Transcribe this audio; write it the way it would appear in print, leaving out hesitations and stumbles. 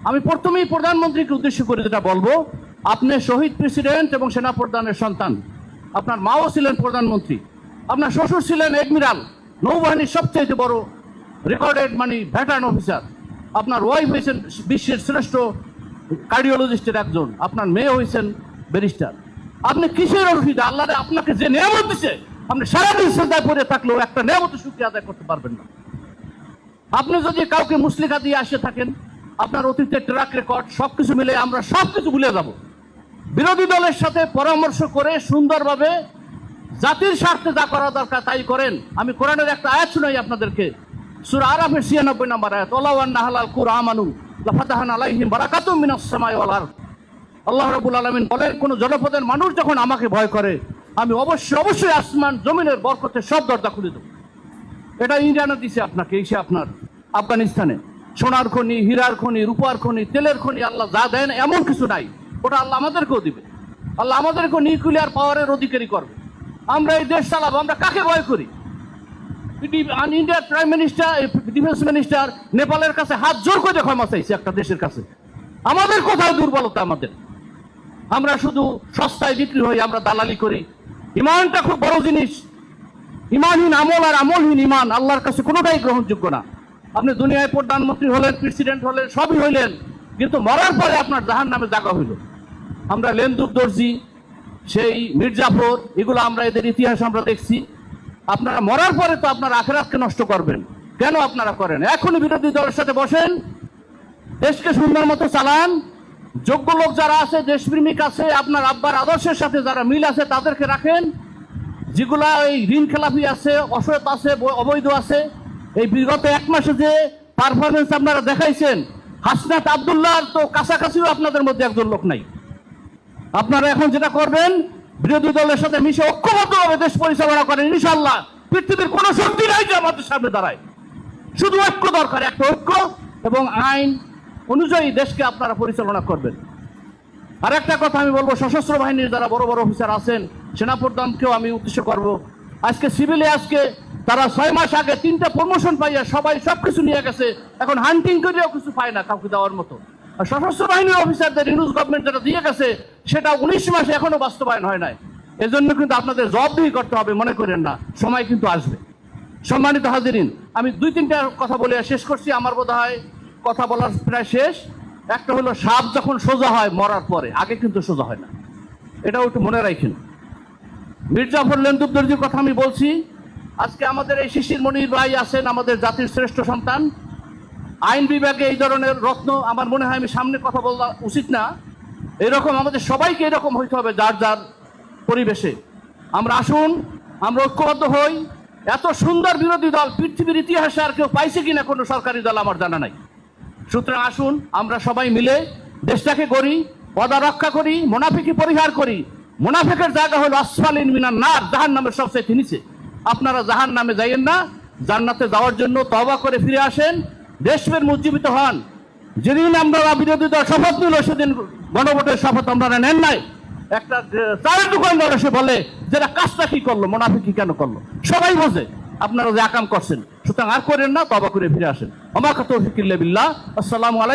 আমি প্রথমেই প্রধানমন্ত্রীকে উদ্দেশ্য করে যেটা বলবো, আপনি শহীদ প্রেসিডেন্ট এবং সেনাপ্রধানের সন্তান। আপনার মাও ছিলেন প্রধানমন্ত্রী, আপনার শ্বশুর ছিলেন এডমিরাল, নৌবাহিনীর সবচেয়ে বড় রেকর্ডেড ভেটারান অফিসার। আপনার ওয়াইফ হয়েছেন বিশ্বের শ্রেষ্ঠ কার্ডিওলজিস্টের একজন, আপনার মেয়ে হয়েছেন ব্যারিস্টার। আপনি কিসের অসুবিধা? আল্লাহ আপনাকে যে নিয়ামত দিচ্ছে, আপনি সারাদিন শ্রদ্ধায় পড়ে থাকলেও একটা নিয়ামতের শুকরিয়া আদায় করতে পারবেন না। আপনি যদি কাউকে মুসলিকা দিয়ে আসে থাকেন, আপনার অতীতের ট্র্যাক রেকর্ড সবকিছু মিলে আমরা সবকিছু ভুলে যাব। বিরোধী দলের সাথে পরামর্শ করে সুন্দরভাবে জাতির স্বার্থে যা করা দরকার তাই করেন। আমি কোরআনের একটা আয়াত শুনাই আপনাদেরকে, সূরা আরাফের 96 নম্বর আয়াত, ওয়ালাউ আন্না আহলাল কুরআ আমানু লাফাতাহনা আলাইহিম বারাকাতুম মিনাস সামাই ওয়াল আরদ। আল্লাহ রাব্বুল আলামিন বলেন, কোন জনপদের মানুষ যখন আমাকে ভয় করে, আমি অবশ্যই আসমান জমিনের বরকতের সব দরজা খুলে দেব। এটা ইন্ডিয়ানে দিছে আপনাকে, এসে আপনার আফগানিস্তানে সোনার খনি, হীরার খনি, রূপার খনি, তেলের খনি, আল্লাহ যা দেন এমন কিছু নাই, ওটা আল্লাহ আমাদেরকেও দিবে। আল্লাহ আমাদেরকেও নিউক্লিয়ার পাওয়ারের অধিকারী করবে। আমরা এই দেশ চালাবো, আমরা কাকে ভয় করি? ইন্ডিয়ার প্রাইম মিনিস্টার, ডিফেন্স মিনিস্টার নেপালের কাছে হাত জোর করে ক্ষমা চাইছে একটা দেশের কাছে। আমাদের কোথাও দুর্বলতা? আমরা শুধু সস্তায় বিক্রি হই, আমরা দালালি করি। ইমানটা খুব বড় জিনিস। ইমানহীন আমল আর আমলহীন ইমান আল্লাহর কাছে কোনোটাই গ্রহণযোগ্য না। আপনি দুনিয়ায় প্রধানমন্ত্রী হলেন, প্রেসিডেন্ট হলেন, সবই হইলেন, কিন্তু মরার পরে আপনার জাহান্নামে জায়গা হইল। আমরা লেন্দুর দর্জি, সেই মির্জাফর, এগুলো আমরা এদের ইতিহাস আমরা দেখছি। আপনারা মরার পরে তো আপনার আখিরাতকে নষ্ট করবেন, কেন আপনারা করেন? এখনই বিরোধী দলের সাথে বসেন, দেশকে সুন্দর মতো চালান। যোগ্য লোক যারা আছে, দেশপ্রেমিক আছে, আপনার আব্বার আদর্শের সাথে যারা মিল আছে তাদেরকে রাখেন। যেগুলা এই ঋণ খেলাপি আছে, অসৎ আছে, অবৈধ আছে, এই বিগত এক মাসে যে পারফরমেন্স আপনারা দেখাইছেন, হাসনাত আব্দুল্লাহর তো কাছাকাছিও আপনাদের মধ্যে একজন লোক নাই। আপনারা এখন যেটা করবেন, বিরোধী দলের সাথে মিশে ঐক্যবদ্ধভাবে দেশ পরিচালনা করেন। ইনশাআল্লাহ পৃথিবীর কোনো শক্তি নাই যে আমাদের সামনে দাঁড়ায়। শুধু ঐক্য দরকার, একটা ঐক্য এবং আইন অনুযায়ী দেশকে আপনারা পরিচালনা করবেন। আর একটা কথা আমি বলবো, সশস্ত্র বাহিনীর যারা বড় বড় অফিসার আছেন, সেনাপ্রধানকেও আমি উদ্দেশ্য করব। আজকে সিভিলে তারা 6 মাস আগে 3টা প্রমোশন পাইয়া সবাই সবকিছু নিয়ে গেছে, এখন হান্টিং করেও কিছু পায় না কাউকে দেওয়ার মতো। আর সশস্ত্র বাহিনীর অফিসারদের ইউনুস গভর্নমেন্ট যেটা দিয়ে গেছে, সেটা 19 মাসে এখনো বাস্তবায়ন হয় নাই। এজন্য কিন্তু আপনাদের জবাবদিহি করতে হবে, মনে করেন না, সময় কিন্তু আসবে। সম্মানিত হাজিরিন, আমি 2-3টা কথা বলে শেষ করছি। আমার বোধ হয় কথা বলার প্রায় শেষ। একটা হলো, সাপ যখন সোজা হয় মরার পরে, আগে কিন্তু সোজা হয় না, এটাও একটু মনে রাখেন। মির্জাফর লেন্দুর দর্জির কথা আমি বলছি। আজকে আমাদের এই শিশির মনির ভাই আছেন, আমাদের জাতির শ্রেষ্ঠ সন্তান। আইন বিভাগে এই ধরনের রত্ন, আমার মনে হয় আমি সামনে কথা বলা উচিত না, এরকম আমাদের সবাইকে এরকম হইতে হবে, যার যার পরিবেশে। আমরা আসুন, আমরা ঐক্যবদ্ধ হই। এত সুন্দর বিরোধী দল পৃথিবীর ইতিহাসে আর কেউ পাইছে কিনা কোনো সরকারি দল আমার জানা নাই। সুতরাং আসুন আমরা সবাই মিলে দেশটাকে গড়ি, ওয়াদা রক্ষা করি, মুনাফিকি পরিহার করি। মুনাফিকের জায়গা হলো আসফালিন মিনান নার, জাহান্নামের সবচেয়ে নিচে। আপনারা জাহান্নামে যাইয়েন না, জান্নাতে যাওয়ার জন্য তওবা করে ফিরে আসেন, দেশপ্রেম উজ্জীবিত হন। যেদিন আমরা বিরোধী দল শপথ নিল, সেদিন গণভোটের শপথ আপনারা নেন নাই। একটা চায়ের দোকানদার এসে বলে যেটা কাজটা কি করলো, মুনাফিকি কেন করলো, সবাই বোঝে আপনারা যে আকাম করছেন। সুতরাং আর করেন না, তওবা করে ফিরে আসেন। ওমা তৌফিক ইল্লা বিল্লাহ। আসসালামু আলাইকুম।